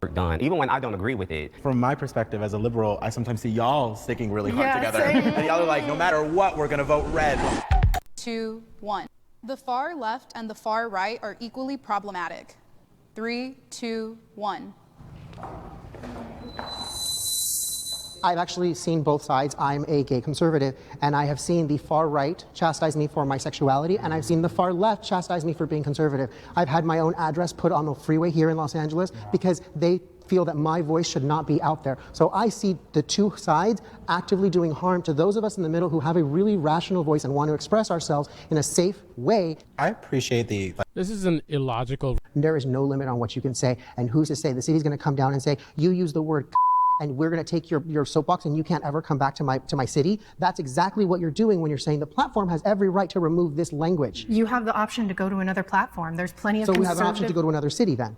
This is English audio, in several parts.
done, even when I don't agree with it. From my perspective as a liberal, I sometimes see y'all sticking really hard together. Same. And y'all are like, no matter what, we're gonna vote red. 2, 1. The far left and the far right are equally problematic. 3, 2, 1. I've actually seen both sides. I'm a gay conservative, and I have seen the far right chastise me for my sexuality, and I've seen the far left chastise me for being conservative. I've had my own address put on the freeway here in Los Angeles because they feel that my voice should not be out there. So I see the two sides actively doing harm to those of us in the middle who have a really rational voice and want to express ourselves in a safe way. I appreciate This is an illogical. There is no limit on what you can say, and who's to say the city's going to come down and say, you use the word and we're going to take your soapbox and you can't ever come back to my city. That's exactly what you're doing when you're saying the platform has every right to remove this language. You have the option to go to another platform. There's plenty of So we have an option to go to another city then.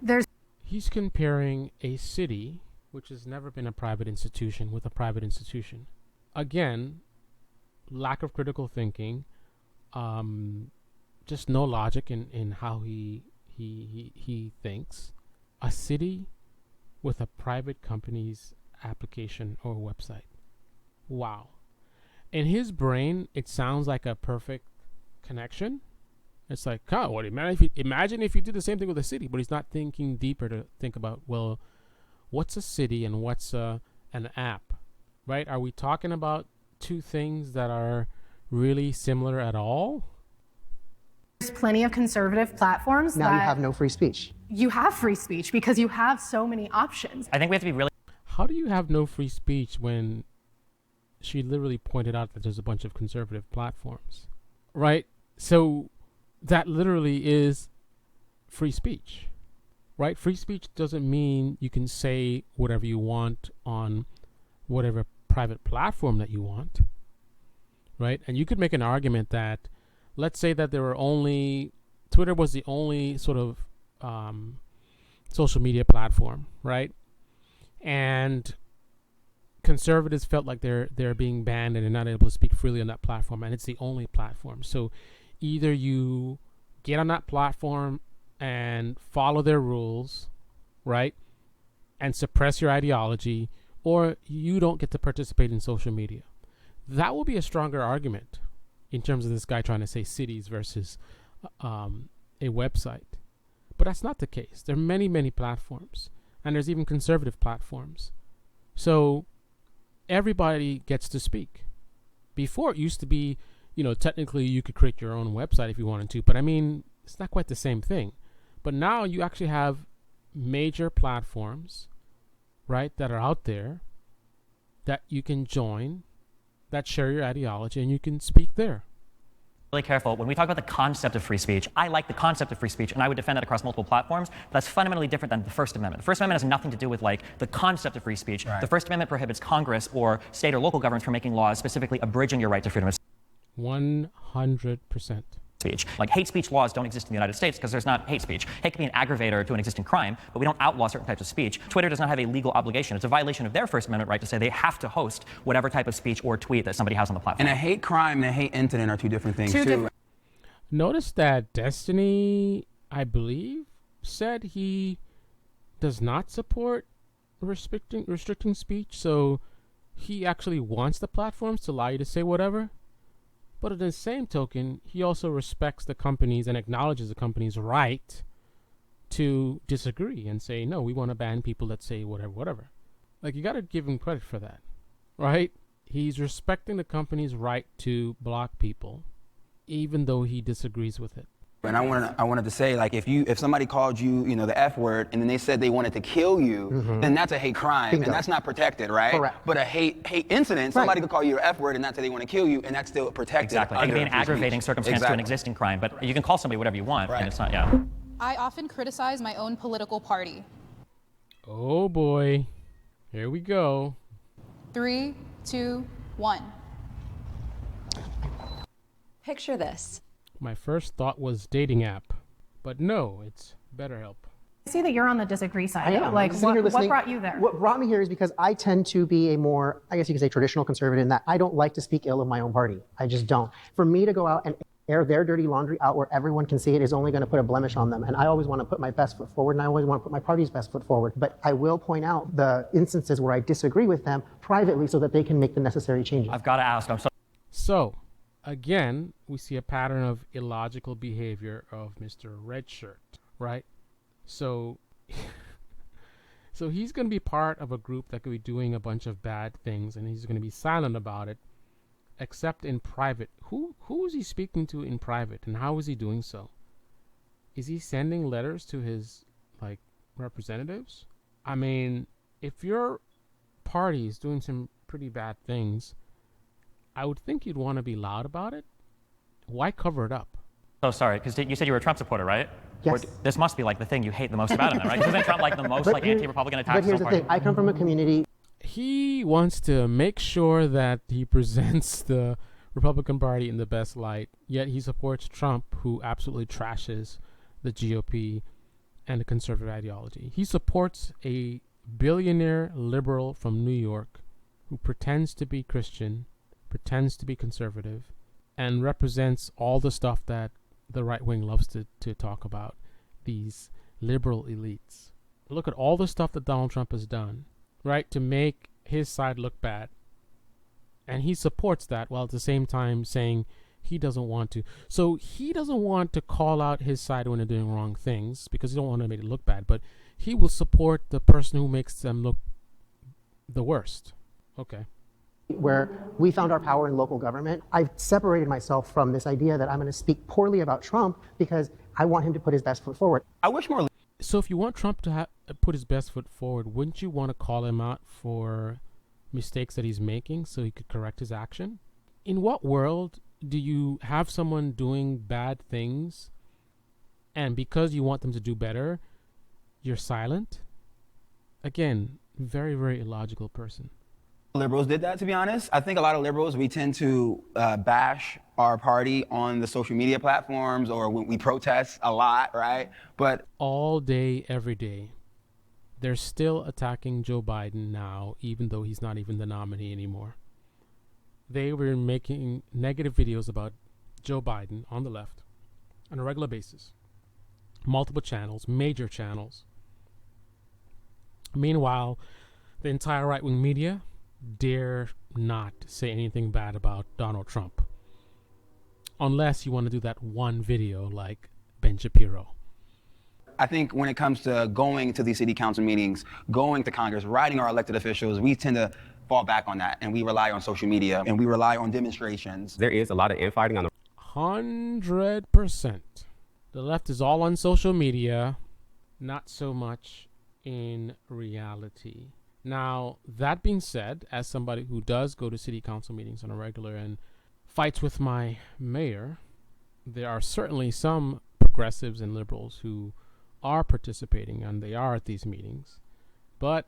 He's comparing a city, which has never been a private institution, with a private institution. Again, lack of critical thinking, just no logic in how he thinks. A city with a private company's application or website. Wow. In his brain, it sounds like a perfect connection. It's like, oh, what? Imagine if you did the same thing with a city, but he's not thinking deeper to think about, well, what's a city and what's an app, right? Are we talking about two things that are really similar at all? There's plenty of conservative platforms now you have no free speech. You have free speech because you have so many options. I think we have to be really... How do you have no free speech when she literally pointed out that there's a bunch of conservative platforms, right? So that literally is free speech, right? Free speech doesn't mean you can say whatever you want on whatever private platform that you want, right? And you could make an argument that, let's say that Twitter was the only sort of social media platform, right? And conservatives felt like they're being banned and they're not able to speak freely on that platform, and it's the only platform. So either you get on that platform and follow their rules, right, and suppress your ideology, or you don't get to participate in social media. That will be a stronger argument in terms of this guy trying to say cities versus a website. But that's not the case. There are many, many platforms, and there's even conservative platforms. So everybody gets to speak. Before, it used to be, technically you could create your own website if you wanted to, but I mean, it's not quite the same thing. But now you actually have major platforms, right, that are out there that you can join, that share your ideology, and you can speak there. Really careful. When we talk about the concept of free speech, I like the concept of free speech, and I would defend that across multiple platforms. But that's fundamentally different than the First Amendment. The First Amendment has nothing to do with the concept of free speech. Right. The First Amendment prohibits Congress or state or local governments from making laws specifically abridging your right to freedom of 100%. speech. Like hate speech laws don't exist in the United States because there's not hate speech. Hate can be an aggravator to an existing crime, but we don't outlaw certain types of speech. Twitter does not have a legal obligation. It's a violation of their First Amendment right to say they have to host whatever type of speech or tweet that somebody has on the platform. And a hate crime and a hate incident are two different things too. Notice that Destiny, I believe, said he does not support restricting speech, so he actually wants the platforms to allow you to say whatever. But at the same token, he also respects the companies and acknowledges the company's right to disagree and say, no, we want to ban people that say whatever. Like, you got to give him credit for that, right? He's respecting the company's right to block people, even though he disagrees with it. And I wanted to say, like, if somebody called you, the F word, and then they said they wanted to kill you, then that's a hate crime, Bingo. and that's not protected, right? Correct. But a hate incident, somebody could call you an F word and not say they want to kill you, and that's still protected. Exactly. It can be an aggravating circumstance to an existing crime, but you can call somebody whatever you want, and it's not, I often criticize my own political party. Oh boy. Here we go. 3, 2, 1. Picture this. My first thought was dating app, but no, it's BetterHelp. I see that you're on the disagree side. I am. Like, what brought you there? What brought me here is because I tend to be a more, I guess you could say, traditional conservative in that I don't like to speak ill of my own party. I just don't. For me to go out and air their dirty laundry out where everyone can see it is only going to put a blemish on them. And I always want to put my best foot forward, and I always want to put my party's best foot forward. But I will point out the instances where I disagree with them privately so that they can make the necessary changes. I've got to ask, I'm sorry. So, again, we see a pattern of illogical behavior of Mr. Redshirt, right? So, so he's going to be part of a group that could be doing a bunch of bad things, and he's going to be silent about it, except in private. Who is he speaking to in private, and how is he doing so? Is he sending letters to his, like, representatives? I mean, if your party is doing some pretty bad things, I would think you'd want to be loud about it. Why cover it up? So sorry, because you said you were a Trump supporter, right? Yes. This must be like the thing you hate the most about him, then, right? Because isn't Trump like the most like anti-Republican attacks? But here's the thing. I come from a community. He wants to make sure that he presents the Republican Party in the best light, yet he supports Trump, who absolutely trashes the GOP and the conservative ideology. He supports a billionaire liberal from New York who pretends to be Christian, pretends to be conservative, and represents all the stuff that the right wing loves to talk about, these liberal elites. Look at all the stuff that Donald Trump has done, right, to make his side look bad. And he supports that while at the same time saying he doesn't want to. So he doesn't want to call out his side when they're doing wrong things because he don't want to make it look bad, but he will support the person who makes them look the worst. Okay. Where we found our power in local government, I've separated myself from this idea that I'm going to speak poorly about Trump because I want him to put his best foot forward. I wish more. So if you want Trump to put his best foot forward, wouldn't you want to call him out for mistakes that he's making so he could correct his action? In what world do you have someone doing bad things and because you want them to do better, you're silent? Again, very, very illogical person. Liberals did that, to be honest. I think a lot of liberals, we tend to bash our party on the social media platforms, or we protest a lot, right? But all day, every day, they're still attacking Joe Biden now, even though he's not even the nominee anymore. They were making negative videos about Joe Biden on the left on a regular basis. Multiple channels, major channels. Meanwhile, the entire right-wing media dare not say anything bad about Donald Trump. Unless you want to do that one video like Ben Shapiro. I think when it comes to going to these city council meetings, going to Congress, writing our elected officials, we tend to fall back on that, and we rely on social media, and we rely on demonstrations. There is a lot of infighting on the 100%. The left is all on social media, not so much in reality. Now, that being said, as somebody who does go to city council meetings on a regular and fights with my mayor, there are certainly some progressives and liberals who are participating and they are at these meetings. But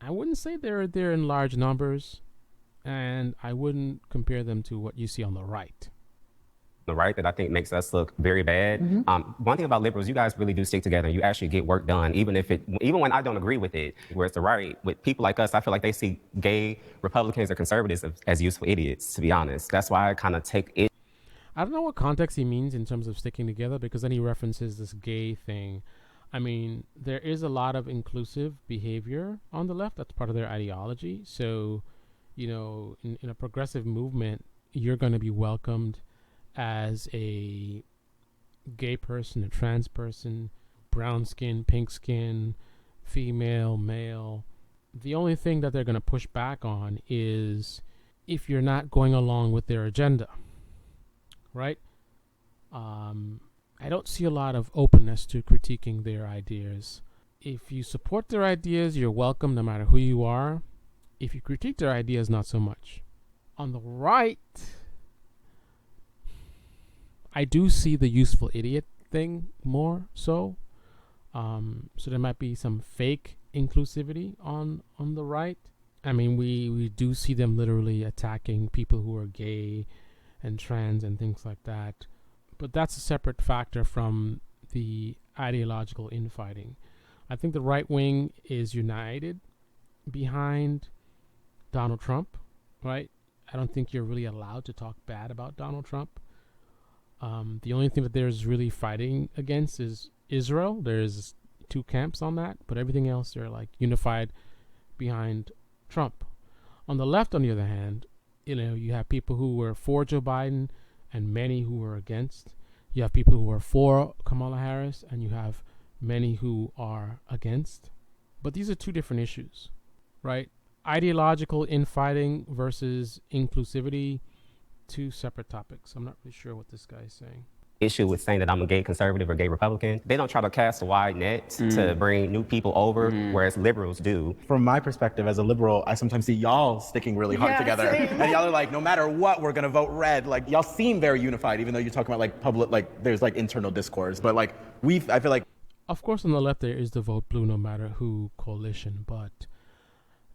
I wouldn't say they're there in large numbers, and I wouldn't compare them to what you see on the right. right that I think makes us look very bad. One thing about liberals, you guys really do stick together and you actually get work done, even when I don't agree with it. Whereas the right, with people like us, I feel like they see gay Republicans or conservatives as useful idiots, to be honest. That's why I kind of take it. I don't know what context he means in terms of sticking together, because then he references this gay thing. I mean, there is a lot of inclusive behavior on the left. That's part of their ideology. So, you know, in a progressive movement, you're going to be welcomed as a gay person, a trans person, brown skin, pink skin, female, male. The only thing that they're going to push back on is if you're not going along with their agenda, right? I don't see a lot of openness to critiquing their ideas. If you support their ideas, you're welcome no matter who you are. If you critique their ideas, not so much. On the right, I do see the useful idiot thing more so. So there might be some fake inclusivity on the right. I mean, we do see them literally attacking people who are gay and trans and things like that. But that's a separate factor from the ideological infighting. I think the right wing is united behind Donald Trump, right? I don't think you're really allowed to talk bad about Donald Trump. The only thing that there's really fighting against is Israel. There's two camps on that, but everything else they're like unified behind Trump. On the left, on the other hand, you have people who were for Joe Biden and many who were against. You have people who are for Kamala Harris and you have many who are against. But these are two different issues, right? Ideological infighting versus inclusivity, two separate topics. I'm not really sure what this guy is saying. Issue with saying that I'm a gay conservative or gay Republican. They don't try to cast a wide net to bring new people over, whereas liberals do. From my perspective as a liberal, I sometimes see y'all sticking really hard together. And y'all are like, no matter what, we're gonna vote red. Like, y'all seem very unified, even though you're talking about like public, like there's like internal discourse. But like, I feel like. Of course, on the left, there is the vote blue no matter who coalition, but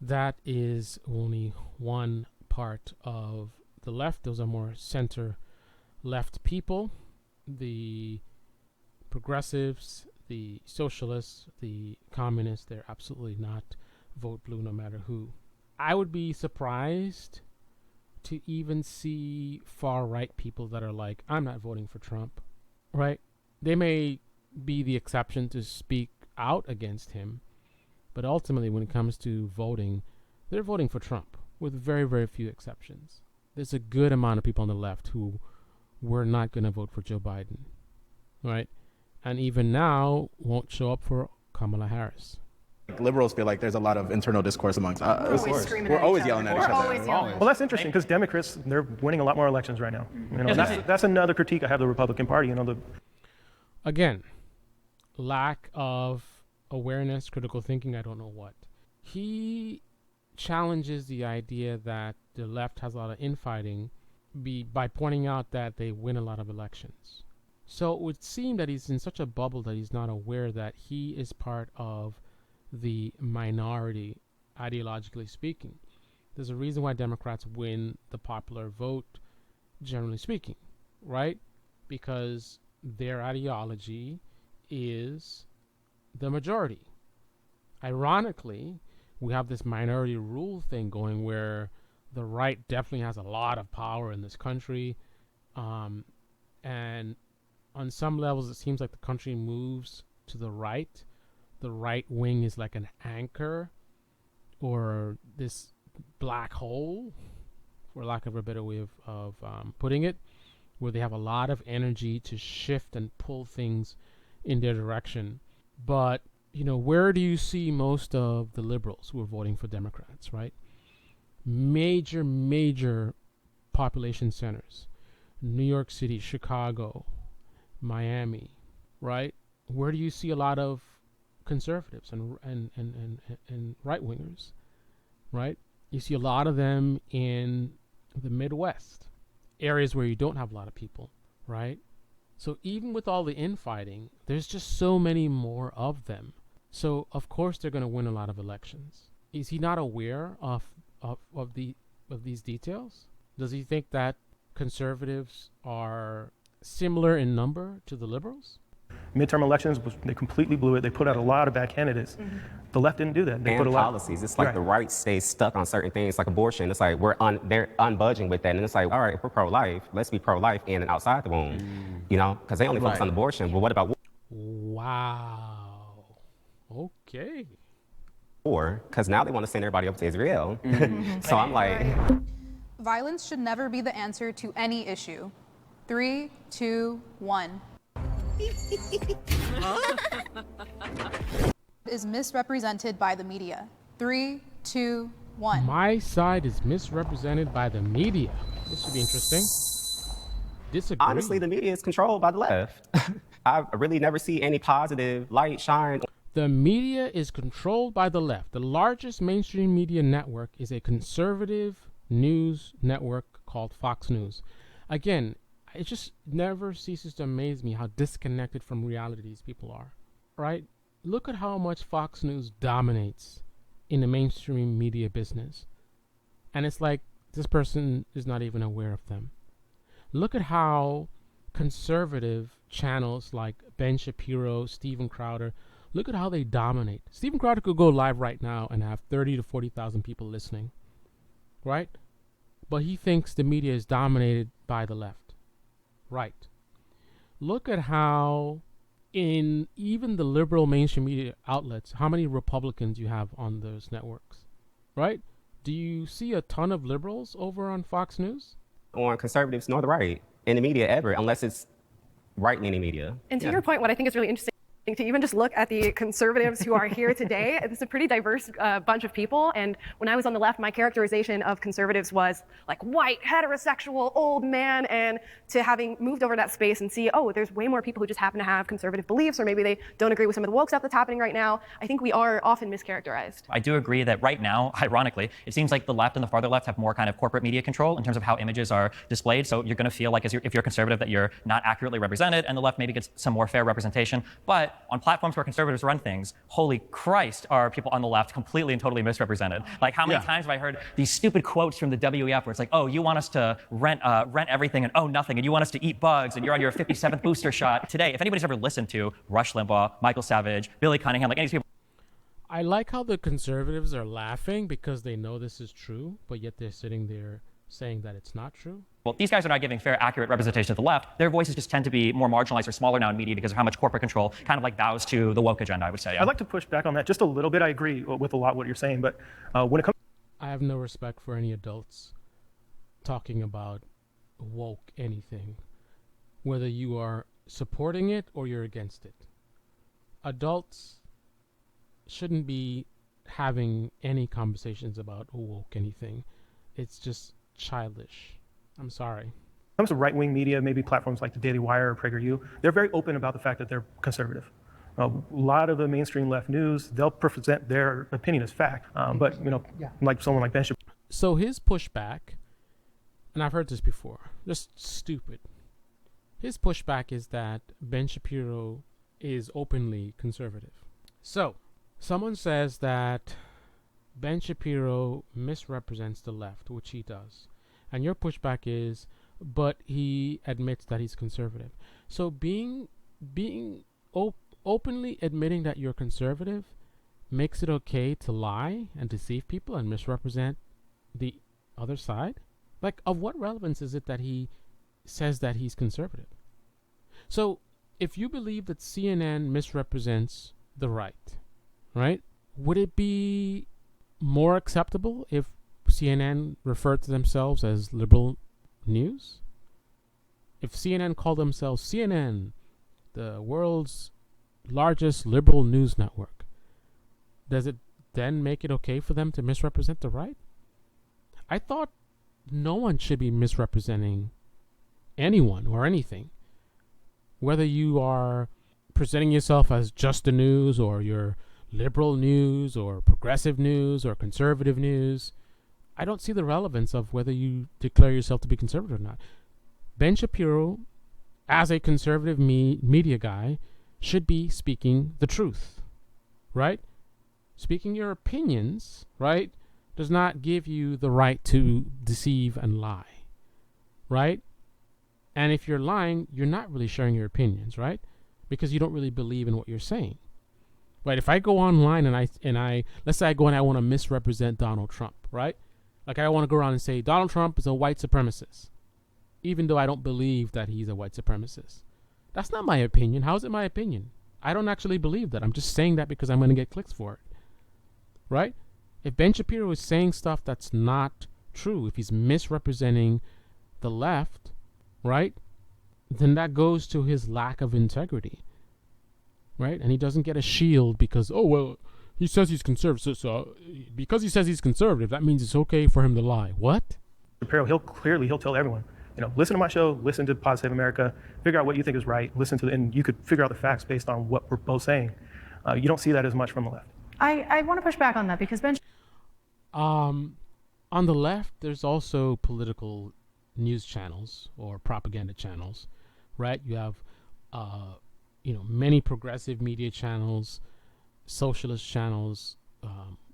that is only one part of the left. Those are more center left people. The progressives, the socialists, the communists, they're absolutely not vote blue no matter who. I would be surprised to even see far right people that are like, I'm not voting for Trump, right? They may be the exception to speak out against him, but ultimately when it comes to voting, they're voting for Trump with very, very few exceptions. There's a good amount of people on the left who were not going to vote for Joe Biden, right? And even now won't show up for Kamala Harris. Liberals feel like there's a lot of internal discourse amongst us. We're always yelling at each other. Well, that's interesting because Democrats, they're winning a lot more elections right now. That's another critique I have of the Republican Party. Again, lack of awareness, critical thinking, I don't know what. He challenges the idea that the left has a lot of infighting by pointing out that they win a lot of elections. So it would seem that he's in such a bubble that he's not aware that he is part of the minority, ideologically speaking. There's a reason why Democrats win the popular vote, generally speaking, right? Because their ideology is the majority. Ironically, we have this minority rule thing going where the right definitely has a lot of power in this country. And on some levels, it seems like the country moves to the right. The right wing is like an anchor or this black hole, for lack of a better way of putting it, where they have a lot of energy to shift and pull things in their direction. But, where do you see most of the liberals who are voting for Democrats, right? Major population centers. New York City, Chicago, Miami, right? Where do you see a lot of conservatives and right wingers, right? You see a lot of them in the Midwest, areas where you don't have a lot of people, right? So even with all the infighting, there's just so many more of them. So of course they're going to win a lot of elections. Is he not aware of these details? Does he think that conservatives are similar in number to the liberals? Midterm elections, they completely blew it. They put out a lot of bad candidates. The left didn't do that. They and put a lot policies. It's like the right stays stuck on certain things, like abortion. It's like they're unbudging with that, and it's like, all right, if we're pro-life, let's be pro-life in and outside the womb, because they only focus on abortion. But what about Wow. Okay. war? Because now they want to send everybody up to Israel. So I'm like, Violence should never be the answer to any issue. 3, 2, 1. Is misrepresented by the media. 3, 2, 1. My side is misrepresented by the media. This should be interesting. Disagree. honestly, the media is controlled by the left. I really never see any positive light shine. The media is controlled by the left. The largest mainstream media network is a conservative news network called Fox News. Again, it just never ceases to amaze me how disconnected from reality these people are, right? Look at how much Fox News dominates in the mainstream media business. And it's like this person is not even aware of them. Look at how conservative channels like Ben Shapiro, Steven Crowder, look at how they dominate. Steven Crowder could go live right now and have 30 to 40,000 people listening, right? But he thinks the media is dominated by the left. Right. look at how in even the liberal mainstream media outlets, how many Republicans you have on those networks, right? Do you see a ton of liberals over on Fox News? On conservatives nor the right in the media ever, unless it's right-leaning media. And to your point, what I think is really interesting to even just look at the conservatives who are here today. It's a pretty diverse bunch of people. And when I was on the left, my characterization of conservatives was like white, heterosexual, old man. And to having moved over that space and see, oh, there's way more people who just happen to have conservative beliefs, or maybe they don't agree with some of the woke stuff that's happening right now. I think we are often mischaracterized. I do agree that right now, ironically, it seems like the left and the farther left have more kind of corporate media control in terms of how images are displayed. So you're going to feel like if you're conservative that you're not accurately represented, and the left maybe gets some more fair representation. But on platforms where conservatives run things, holy Christ, are people on the left completely and totally misrepresented. Like how many times have I heard these stupid quotes from the WEF where it's like, oh, you want us to rent everything and own nothing, and you want us to eat bugs, and you're on your 57th booster shot. Today, if anybody's ever listened to Rush Limbaugh, Michael Savage, Billy Cunningham, like any of these people. I like how the conservatives are laughing because they know this is true, but yet they're sitting there saying that it's not true. Well, these guys are not giving fair, accurate representation of the left. Their voices just tend to be more marginalized or smaller now in media because of how much corporate control kind of like bows to the woke agenda, I would say. Yeah. I'd like to push back on that just a little bit. I agree with a lot of what you're saying, but when it comes, I have no respect for any adults talking about woke anything, whether you are supporting it or you're against it. Adults shouldn't be having any conversations about woke anything. It's just childish. I'm sorry. when it comes to right-wing media, maybe platforms like the Daily Wire or PragerU, they're very open about the fact that they're conservative. A lot of the mainstream left news, they'll present their opinion as fact. But, like someone like Ben Shapiro. So his pushback, and I've heard this before, just stupid. His pushback is that Ben Shapiro is openly conservative. So, someone says that Ben Shapiro misrepresents the left, which he does. And your pushback is, but he admits that he's conservative. So being openly admitting that you're conservative makes it okay to lie and deceive people and misrepresent the other side? Like, of what relevance is it that he says that he's conservative? So if you believe that CNN misrepresents the right? Would it be more acceptable if CNN referred to themselves as liberal news? If CNN called themselves CNN, the world's largest liberal news network, does it then make it okay for them to misrepresent the right? I thought no one should be misrepresenting anyone or anything. Whether you are presenting yourself as just the news, or you're liberal news, or progressive news, or conservative news, I don't see the relevance of whether you declare yourself to be conservative or not. Ben Shapiro, as a conservative media guy, should be speaking the truth, right? Speaking your opinions, right, does not give you the right to deceive and lie, right? And if you're lying, you're not really sharing your opinions, right? Because you don't really believe in what you're saying. Right? If I go online and I let's say I go and I want to misrepresent Donald Trump, right? Like I want to go around and say Donald Trump is a white supremacist, even though I don't believe that he's a white supremacist. That's not my opinion. How is it my opinion? I don't actually believe that. I'm just saying that because I'm going to get clicks for it. Right? If Ben Shapiro is saying stuff that's not true, if he's misrepresenting the left, right, then that goes to his lack of integrity. Right? And he doesn't get a shield because, oh, well, he says he's conservative. So because he says he's conservative, that means it's okay for him to lie. What? Shapiro, he'll tell everyone, listen to my show, listen to Positive America, figure out what you think is right, and you could figure out the facts based on what we're both saying. You don't see that as much from the left. I want to push back on that because Ben. On the left, there's also political news channels or propaganda channels, right? You have, many progressive media channels, socialist channels,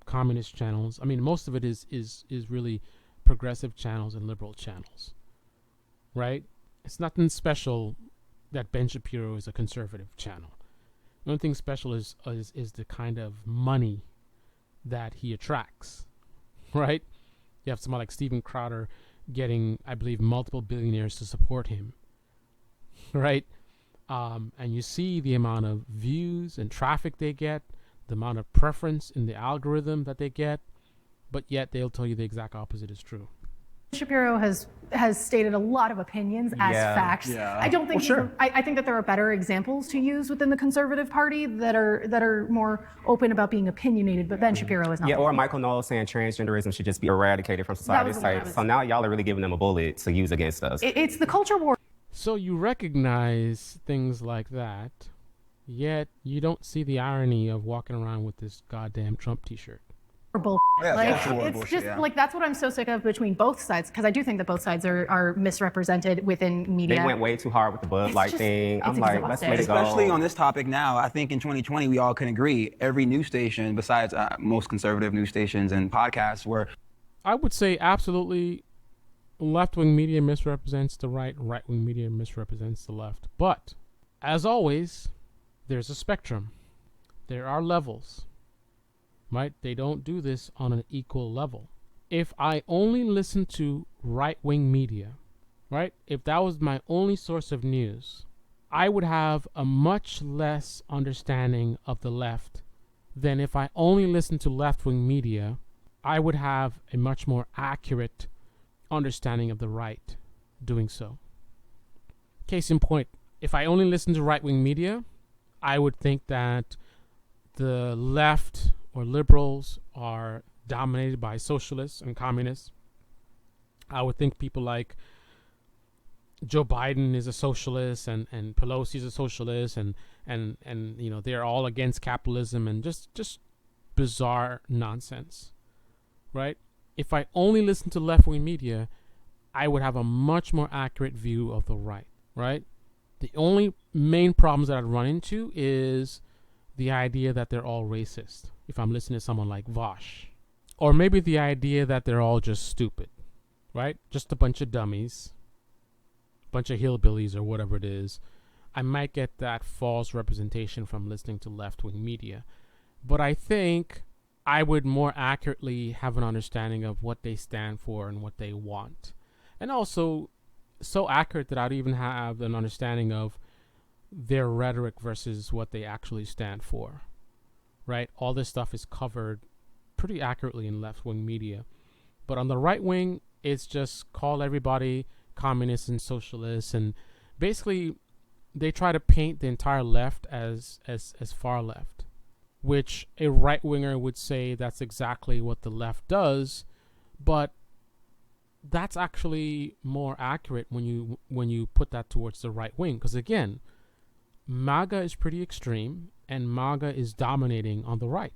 communist channels. I mean, most of it is really progressive channels and liberal channels, right? It's nothing special that Ben Shapiro is a conservative channel. The only thing special is the kind of money that he attracts, right? You have someone like Steven Crowder getting, I believe, multiple billionaires to support him, right? and you see the amount of views and traffic they get, the amount of preference in the algorithm that they get, but yet they'll tell you the exact opposite is true. Shapiro has stated a lot of opinions as facts. Yeah. I don't think Well, sure. I think that there are better examples to use within the Conservative Party that are more open about being opinionated, but Ben Shapiro is not. Yeah, or Michael Knowles saying transgenderism should just be eradicated from society. was the one I was- So now y'all are really giving them a bullet to use against us. It's the culture war. So you recognize things like that, yet you don't see the irony of walking around with this goddamn Trump t-shirt. Bull. Yeah, Like, culture war it's bullshit, just yeah. like that's what I'm so sick of between both sides, because I do think that both sides are misrepresented within media. They went way too hard with the Bud Light just- thing. I'm it's like, let's exhausting. let it go. Especially on this topic now, I think in 2020 we all can agree every news station, besides most conservative news stations and podcasts, were I would say absolutely left-wing media misrepresents the right, right-wing media misrepresents the left. But, as always, there's a spectrum. There are levels, right? They don't do this on an equal level. If I only listen to right-wing media, right? If that was my only source of news, I would have a much less understanding of the left than if I only listen to left-wing media. I would have a much more accurate understanding of the right doing so. Case in point, if I only listen to right-wing media, I would think that the left or liberals are dominated by socialists and communists. I would think people like Joe Biden is a socialist and Pelosi is a socialist and you know they're all against capitalism and just bizarre nonsense. Right? If I only listen to left-wing media, I would have a much more accurate view of the right, right? The only main problems that I'd run into is the idea that they're all racist, if I'm listening to someone like Vosh. Or maybe the idea that they're all just stupid, right? Just a bunch of dummies, bunch of hillbillies or whatever it is. I might get that false representation from listening to left-wing media. But I think I would more accurately have an understanding of what they stand for and what they want. And also so accurate that I'd even have an understanding of their rhetoric versus what they actually stand for. Right? All this stuff is covered pretty accurately in left-wing media. But on the right wing, it's just call everybody communists and socialists, and basically they try to paint the entire left as far left, which a right-winger would say that's exactly what the left does, but that's actually more accurate when you put that towards the right wing, because again, MAGA is pretty extreme and MAGA is dominating on the right.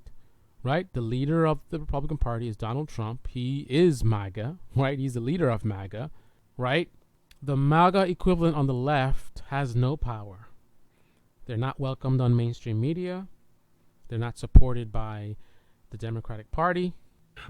Right? The leader of the Republican Party is Donald Trump. He is MAGA, right? He's the leader of MAGA, right? The MAGA equivalent on the left has no power. They're not welcomed on mainstream media. They're not supported by the Democratic Party.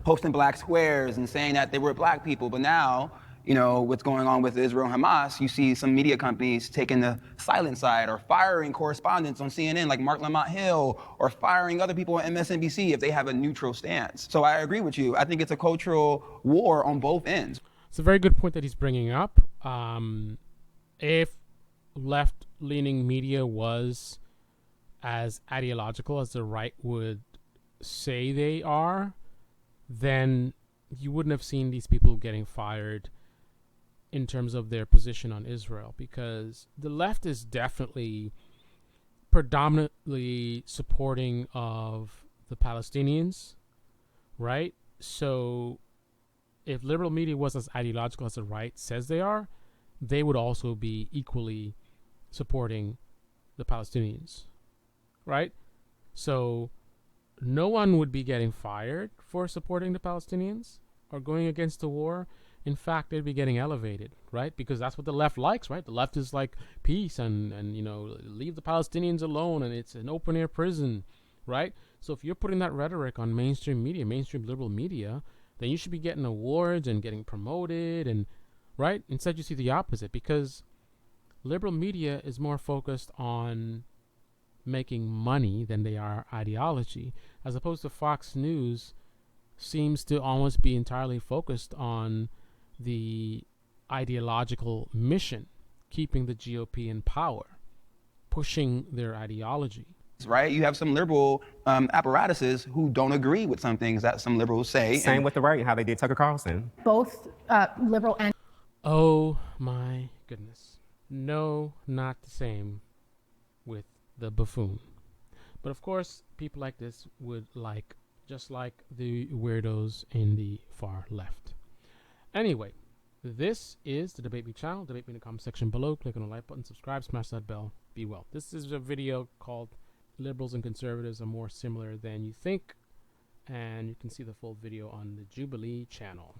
posting black squares and saying that they were black people. But now, you know, what's going on with Israel and Hamas, you see some media companies taking the silent side or firing correspondents on CNN like Mark Lamont Hill, or firing other people on MSNBC if they have a neutral stance. So I agree with you. I think it's a cultural war on both ends. It's a very good point that he's bringing up. If left-leaning media was as ideological as the right would say they are, then you wouldn't have seen these people getting fired in terms of their position on Israel, because the left is definitely predominantly supporting of the Palestinians, right? So if liberal media was as ideological as the right says they are, they would also be equally supporting the Palestinians, right? So no one would be getting fired for supporting the Palestinians or going against the war. In fact, they'd be getting elevated, right? Because that's what the left likes, right? The left is like peace and you know, leave the Palestinians alone, and it's an open-air prison, right? So if you're putting that rhetoric on mainstream media, mainstream liberal media, then you should be getting awards and getting promoted, and right? Instead, you see the opposite, because liberal media is more focused on making money than they are ideology, as opposed to Fox News seems to almost be entirely focused on the ideological mission, keeping the GOP in power, pushing their ideology. Right? You have some liberal apparatuses who don't agree with some things that some liberals say. Same with the right, how they did Tucker Carlson. Both liberal and. Oh my goodness. No, not the same with the buffoon. But of course, people like this would like, just like the weirdos in the far left. Anyway, this is the Debate Me channel. Debate me in the comment section below. Click on the like button, subscribe, smash that bell. Be well. This is a video called Liberals and Conservatives Are More Similar Than You Think. And you can see the full video on the Jubilee channel.